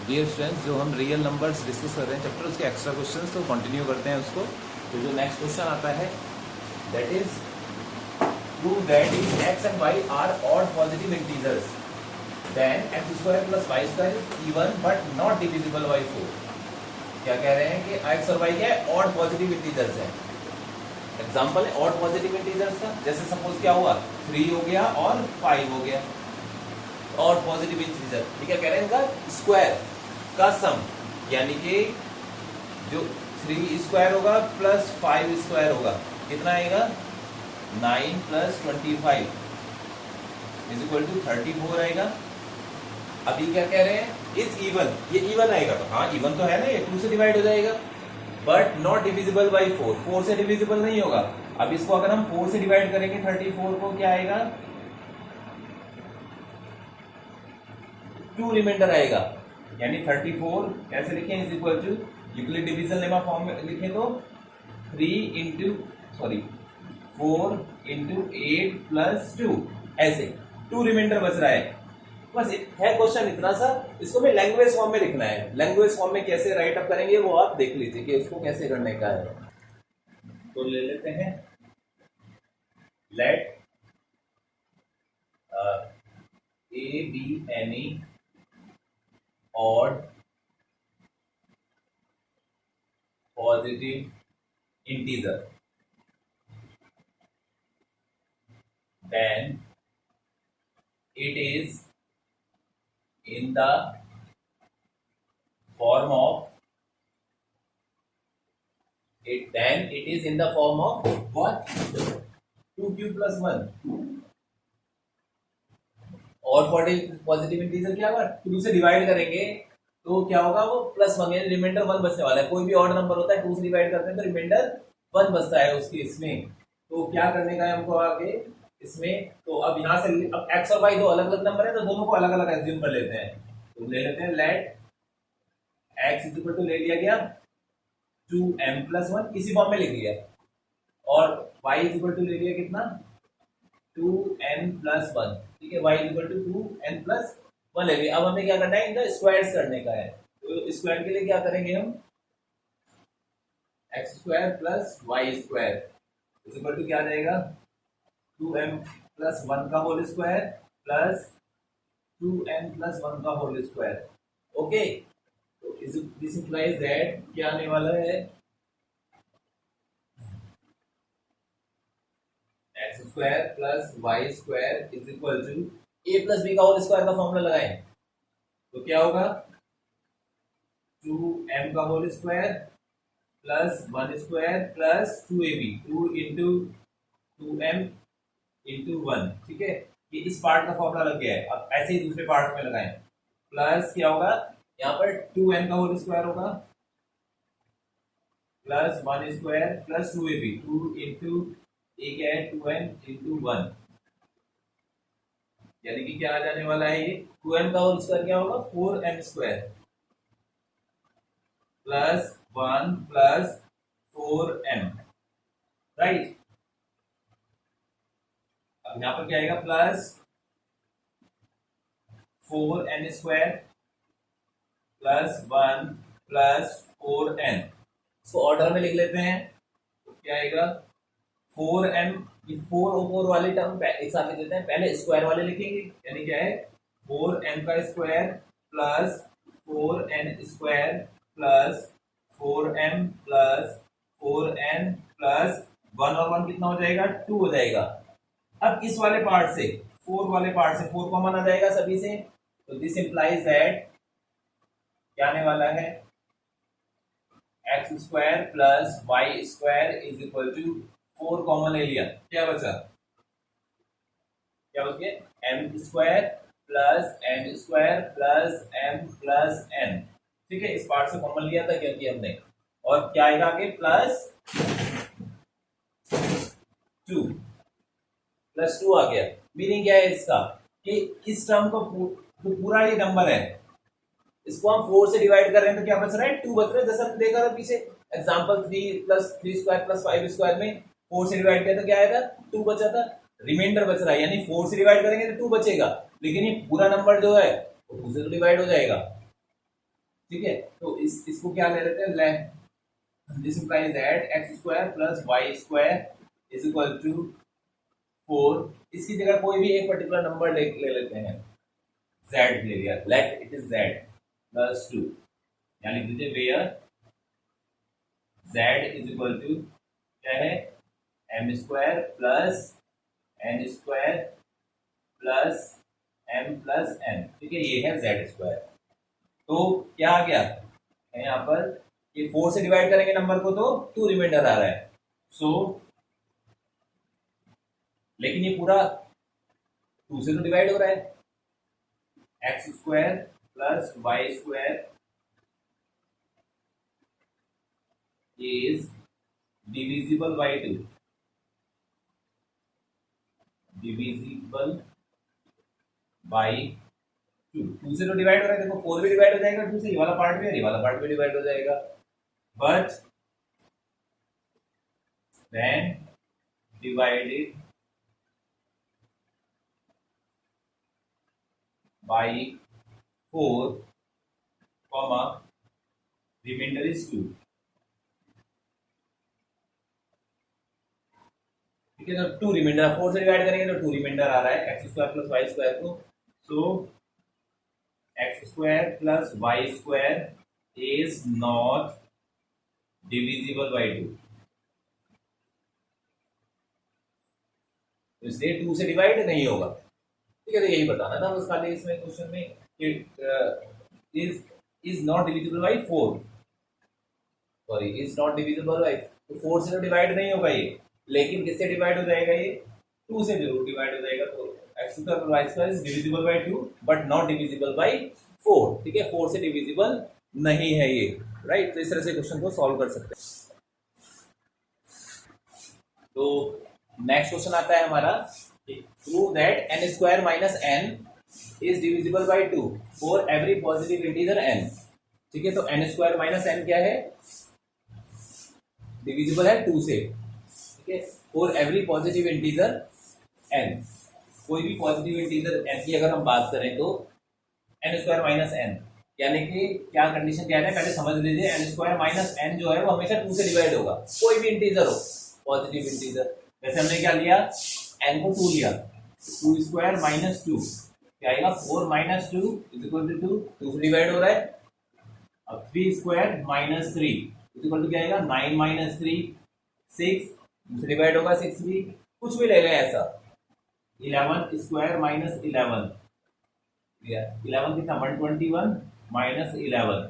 Dear students, जो हम real numbers discuss कर रहे हैं चैप्टर उसके एक्स्ट्रा क्वेश्चंस तो कंटिन्यू करते हैं उसको। तो जो नेक्स्ट क्वेश्चन आता है that is prove that if X and Y are odd positive integers then X square plus Y square is even but not divisible by 4। क्या कह रहे हैं कि एक्स और वाई क्या है, ऑड पॉजिटिव इंटीजर्स है। एग्जांपल है ऑड पॉजिटिव इंटीजर्स का, जैसे सपोज क्या हुआ 3 हो गया और 5 हो गया, और पॉजिटिव इंटीजर ठीक है। कह रहे हैं इनका स्क्वायर का सम, यानी कि जो 3 स्क्वायर होगा प्लस 5 स्क्वायर होगा कितना आएगा 9 प्लस 25 इज इक्वल टू 34 आएगा। अभी क्या कह रहे हैं इज इवन, ये इवन आएगा तो हाँ इवन तो है ना, ये 2 से डिवाइड हो जाएगा बट नॉट डिविजिबल बाई 4, 4 से डिविजिबल नहीं होगा। अब इसको अगर हम 4 से डिवाइड करेंगे 34 को क्या आएगा 2 रिमाइंडर आएगा, यानी 34 कैसे लिखें is equal to Euclid division lemma form में लिखें तो 4 इंटू 8 प्लस 2 ऐसे 2 रिमाइंडर बच रहा है। बस है क्वेश्चन इतना सा, इसको मैं लैंग्वेज फॉर्म में लिखना है। लैंग्वेज फॉर्म में कैसे राइट अप करेंगे वो आप देख लीजिए कि उसको कैसे करने का है। तो ले लेते हैं let a b any odd positive integer then it is in the form of it, then it is in the form of what 2q plus 1 और पॉजिटिव इंटीजर क्या होगा 2 से डिवाइड करेंगे तो क्या होगा वो प्लस 1, यानी रिमाइंडर 1 बचने वाला है। कोई भी ऑड नंबर होता है 2 से डिवाइड करते हैं तो रिमाइंडर 1 बचता है उसके इसमें। तो क्या करने का है हमको आगे इसमें, तो अब यहाँ से अब एक्स और वाई दो अलग अलग नंबर है तो दोनों को अलग अलग एज्यूम कर लेते हैं। तो ले लेते हैं let x is equal to ले लिया गया 2m प्लस 1 इसी फॉर्म में लिख लिया, और y इज इक्वल टू ले लिया कितना 2n प्लस 1, ठीक है। y equal to 2n plus 1 ले लिया। अब हमें क्या करना है इनका स्क्वायर्स करने का है। तो स्क्वायर के लिए क्या करेंगे हम x square plus Y square is equal to क्या आ जाएगा 2m प्लस 1 का whole square plus 2n plus 1 का होल स्क्वायर। ओके, तो दिस इंप्लाइज दैट क्या आने वाला है x square plus Y square is equal to a plus b का होल स्क्वायर का फॉर्मूला लगाएं तो क्या होगा 2m का whole square plus 1 square plus 2ab 2 into 2m into 1, ठीक है। ये इस पार्ट का फॉर्मूला लग गया है। अब ऐसे ही दूसरे पार्ट में लगाएं प्लस क्या होगा यहाँ पर 2n का होल स्क्वायर होगा plus 1 square plus 2ab 2 into एक है 2n इंटू 1, यानी कि क्या आ जाने वाला है ये 2m का होल स्क्वायर क्या होगा 4m square plus 1 plus 4m, right. अब यहां पर क्या आएगा plus 4n square plus 1 plus 4n। इसको ऑर्डर में लिख लेते हैं तो क्या आएगा 4m, ये 4 और 4 वाले टर्म एक साथ लिख देते हैं। पहले स्क्वायर वाले लिखेंगे, यानी क्या है 4m का square plus 4n square plus 4m plus 4n plus 1 और 1 कितना हो जाएगा 2 हो जाएगा। अब इस वाले पार्ट से 4 वाले पार्ट से 4 कॉमन आ जाएगा सभी से, तो दिस इंप्लाइज दैट क्या आने वाला है x square plus Y square is equal to 4 common ले लिया, क्या बचा क्या बच गया m square plus n square plus m plus n, ठीक है। इस पार्ट से कॉमन लिया था क्या किया हमने, और क्या आएगा आगे प्लस 2 आ गया। मीनिंग क्या है इसका कि इस टर्म को जो पूरा ये नंबर है इसको हम 4 से डिवाइड कर रहे हैं तो क्या बच रहा है 2 बच रहा है। जैसा हमने देखा था पीछे example 3 plus 3 square plus 5 square में 4 से डिवाइड किया तो क्या आया था 2 बचा था, रिमाइंडर बच रहा है, यानी 4 से डिवाइड करेंगे तो 2 बचेगा, लेकिन ये पूरा नंबर जो है वो 2 से तो डिवाइड हो जाएगा। ठीक है, तो इसको क्या ले लेते हैं, this implies that x square plus Y square is equal to 4। इसकी जगह कोई भी एक पर्टिकुलर नंबर ले लेते हैं, z ले लिया, let it is z plus 2, यानी लिख दीजिए where z is equal to क्या है, m square plus n square plus m plus n. ठीक है, ये है जेड स्क्वायर। तो क्या आ गया यहाँ पर, ये 4 से डिवाइड करेंगे नंबर को तो 2 रिमाइंडर आ रहा है। सो लेकिन ये पूरा 2 से तो डिवाइड हो रहा है, x square plus Y square is divisible by 2, divisible by 2 से तो डिवाइड हो रहा है, देखो 4 भी डिवाइड हो जाएगा 2 से, ये वाला पार्ट भी और ये वाला पार्ट भी डिवाइड हो जाएगा, but then divided by 4 comma remainder is 2। ठीक है, तो 2 रिमाइंडर, 4 से डिवाइड करेंगे तो 2 रिमाइंडर आ रहा है x square plus Y square को। So x square plus Y square is not divisible by 2, तो इसलिए 2 से डिवाइड नहीं होगा। ठीक है, तो यही बताना था बस खाली इसमें क्वेश्चन में कि is not divisible by 4, sorry is not divisible by, तो 4 से तो डिवाइड नहीं होगा ये, लेकिन किससे डिवाइड हो जाएगा, ये 2 से जरूर डिवाइड हो जाएगा। तो x square plus Y square is divisible by 2 but not divisible by 4। ठीक है, 4 से डिविजिबल नहीं है ये, राइट। तो इस तरह से क्वेश्चन को सॉल्व कर सकते हैं। तो नेक्स्ट क्वेश्चन आता है हमारा, prove that n square minus n is divisible by 2 for every positive integer n. ठीक है, तो एन स्क्वायर माइनस एन क्या है, डिविजिबल है 2 से। ठीक है, for every positive integer n, कोई भी पॉजिटिव इंटीजर एन की अगर हम बात करें तो एन स्क्वायर माइनस एन, यानी कि क्या कंडीशन क्या है, पहले समझ लीजिए। एन स्क्वायर माइनस एन जो है वो हमेशा 2 से डिवाइड होगा, कोई भी इंटीजर हो पॉजिटिव इंटीजर। जैसे हमने क्या लिया, एन को 2 लिया, 2 स्क्वायर माइनस 2 क्या आएगा, 4 माइनस 2 इज इक्वल टू 2, 2 से डिवाइड हो रहा है। अब 3 square minus 3 is equal to क्या आएगा, 9 माइनस 3 6, 2 से डिवाइड होगा 6 भी, कुछ भी ले लें ऐसा। 11 स्क्वायर माइनस 11, 11 कितना, 121 माइनस 11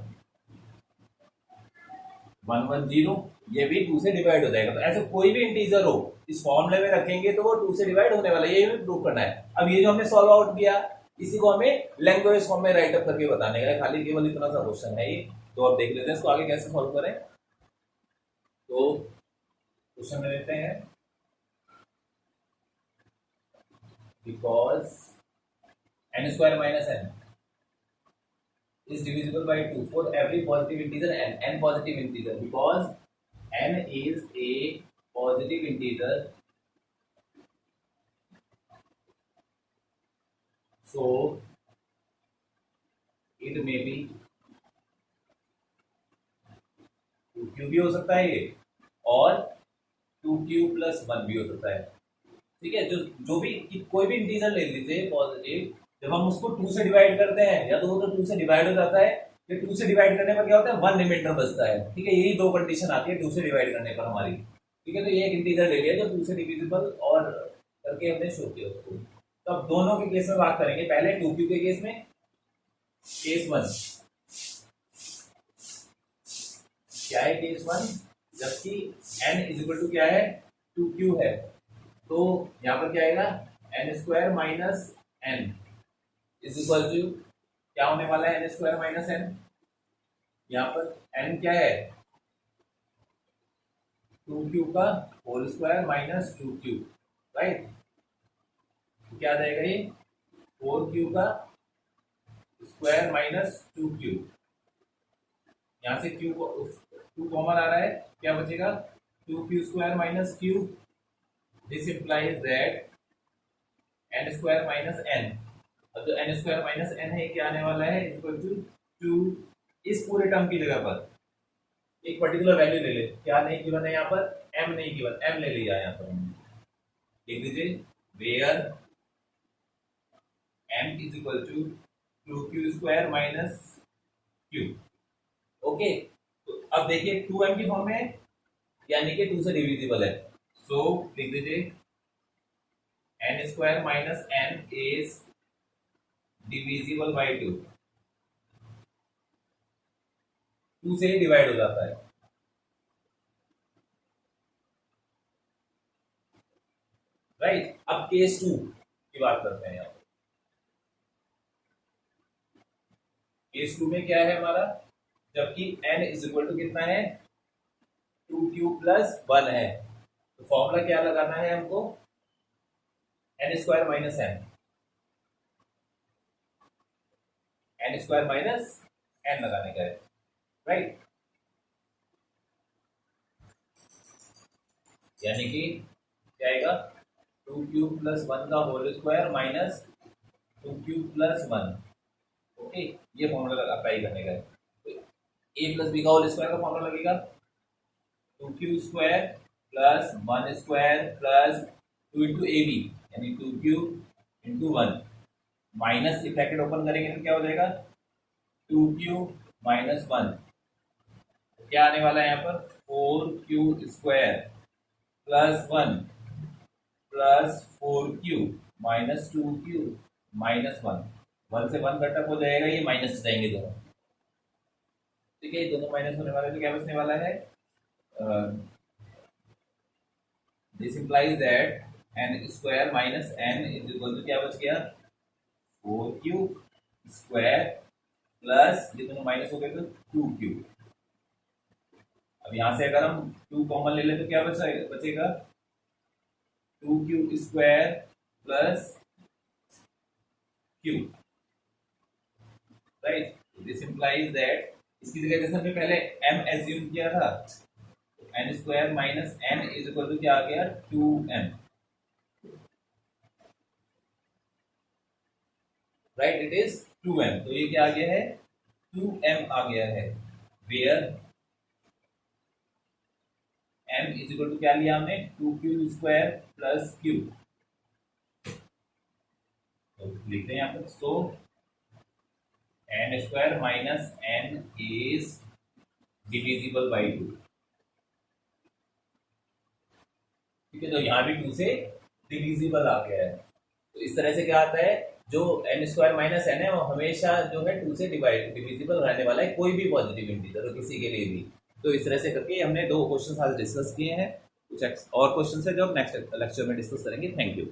110, ये भी 2 से डिवाइड हो जाएगा। तो ऐसे कोई भी इंटीजर हो इस फॉर्मूले में रखेंगे तो वो 2 से डिवाइड होने वाला है, ये हमें प्रूव करना है। अब ये जो हमने सॉल्व आउट किया, इसी को हमें लैंग्वेज फॉर्म में राइट अप करके बताने का है, खाली केवल इतना सा क्वेश्चन है ये। तो अब देख लेते हैं इसको आगे कैसे सॉल्व करें। तो क्वेश्चन में लेते हैं, because n square minus n is divisible by 2 for every positive integer n positive integer, because n is a positive integer, so it may be 2q भी हो सकता है ये, और 2q प्लस 1 भी हो सकता है। ठीक है, जो भी कोई भी इंटीजर ले लीजिए पॉजिटिव, जब हम उसको 2 से डिवाइड करते हैं या तो वो तो 2 से डिवाइड हो जाता है, फिर 2 से डिवाइड करने पर क्या होता है, 1 रिमाइंडर बचता है। ठीक है, यही 2 कंडीशन आती है 2 से डिवाइड करने पर हमारी। ठीक है, तो ये एक इंटीजर ले लिया जो 2 से डिविजिबल और करके हमने शो किया उसको। तो अब दोनों के केस में बात करेंगे, पहले 2q के केस में, केस 1 क्या है, केस 1 जबकि n इज इक्वल टू क्या है, 2q है, तो यहाँ पर क्या आएगा, n square minus n is equal to क्या होने वाला है, एन स्क्वायर माइनस एन, यहाँ पर एन क्या है, 2q का whole square minus 2q, right. तो क्या आ जाएगा ये, 4q का स्क्वायर माइनस 2q, यहाँ से q को 2 कॉमन आ रहा है, क्या बचेगा, 2q square minus q, this implies that n square minus n. अब जो एन स्क्वायर माइनस एन है क्या आने वाला है, इक्वल टू 2 इस पूरे टर्म की जगह पर एक पर्टिकुलर वैल्यू ले ले, क्या नहीं गिवन है यहाँ पर, m नहीं गिवन, m ले लिया यहाँ पर हमने, लिख दीजिए where m is equal to 2q square minus q। Okay, तो अब देखिए 2m की फॉर्म में है, यानी कि 2 से डिविजिबल है, सो लिख दीजिए n square minus n is divisible by 2, 2 से ही डिवाइड हो जाता है, राइट। अब केस 2 की बात करते हैं यहाँ पर। केस 2 में क्या है हमारा, जबकि n इज इक्वल टू कितना है 2q प्लस 1 है, तो फॉर्मूला क्या लगाना है हमको, n square minus n square minus n लगाने का है, राइट। यानी कि क्या आएगा 2q प्लस 1 का whole square minus 2q plus 1। Okay, ये फॉर्मूला अप्लाई करने का है, तो a प्लस बी का होल स्क्वायर का फॉर्मूला लगेगा 2q square plus 1 square plus 2 into a b, यानी 2q into 1 minus bracket open करेंगे तो क्या हो जाएगा 2q माइनस 1, क्या आने वाला है यहाँ पर 4q square plus 1 plus 4q minus 2q minus 1, 1 से 1 घटक हो जाएगा, ये माइनस जाएंगे दोनों, ठीक है, दोनों माइनस होने वाले, तो क्या बचने वाला है, this implies that n square minus n is equal to क्या बच गया 4q स्क्वायर प्लस ये दोनों माइनस हो गए तो 2q। अब यहां से अगर हम 2 कॉमन ले लें तो क्या बचेगा 2q square plus q, right. This implies that इसकी जगह जैसे हमने पहले m एज्यूम किया था, n square minus n is equal to क्या आ गया 2m, right, it is 2m, तो ये क्या आ गया है 2m आ गया है, where m is equal to क्या लिया हमने 2q स्क्वायर प्लस q, तो लिखते हैं यहाँ पर, सो n square minus n is divisible by 2, ठीक है, तो यहाँ भी 2 से डिविजिबल आ गया है, तो इस तरह से क्या आता है जो n स्क्वायर माइनस n है वो हमेशा जो है 2 से डिविजिबल रहने वाला है, कोई भी पॉजिटिव इंटीजर तो किसी के लिए भी। तो इस तरह से करके हमने 2 क्वेश्चन आज डिस्कस किए हैं, कुछ और क्वेश्चन है जो हम नेक्स्ट लेक्चर में डिस्कस करेंगे। Thank you.